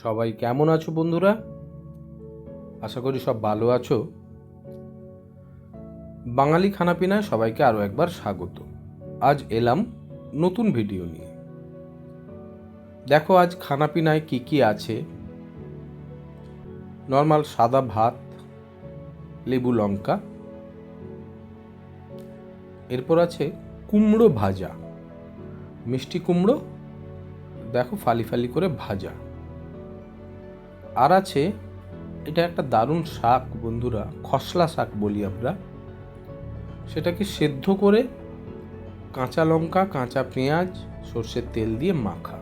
সবাই কেমন আছো বন্ধুরা? আশা করি সব ভালো আছো। বাঙালি খানাপিনায় সবাইকে আরও একবার স্বাগত। আজ এলাম নতুন ভিডিও নিয়ে। দেখো আজ খানাপিনায় কি কি আছে। নর্মাল সাদা ভাত, লেবু লঙ্কা, এরপর আছে কুমড়ো ভাজা, মিষ্টি কুমড়ো দেখো ফালি ফালি করে ভাজা। আর আছে এটা একটা দারুণ শাক বন্ধুরা, খসলা শাক বলি আমরা। সেটাকে সেদ্ধ করে কাঁচা লঙ্কা, কাঁচা পেঁয়াজ, সর্ষের তেল দিয়ে মাখা,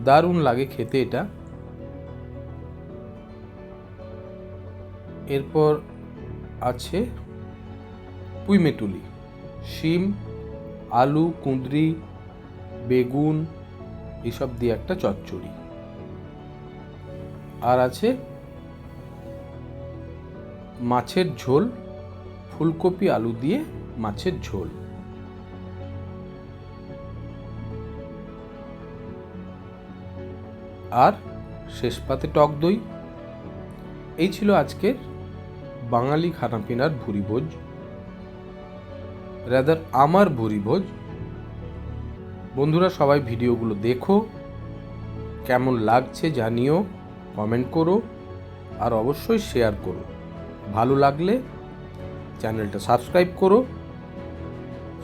দারুণ লাগে খেতে এটা। এরপর আছে পুঁইমেটুলি, শিম, আলু, কুঁদরি, বেগুন এসব দিয়ে একটা চচ্চড়ি। আর আছে মাছের ঝোল, ফুলকপি আলু দিয়ে মাছের ঝোল। আর শেষ পাতে টক দই। এই ছিল আজকের বাঙালি খানাপিনার ভুরিভোজ, রাদার আমার ভুরিভোজ। বন্ধুরা সবাই ভিডিওগুলো দেখো, কেমন লাগছে জানিও, কমেন্ট করো আর অবশ্যই শেয়ার করো। ভালো লাগলে চ্যানেলটা সাবস্ক্রাইব করো,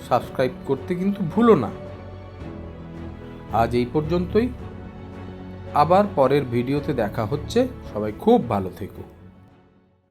সাবস্ক্রাইব করতে কিন্তু ভুলো না। আজ এই পর্যন্তই, আবার পরের ভিডিওতে দেখা হচ্ছে। সবাই খুব ভালো থেকো।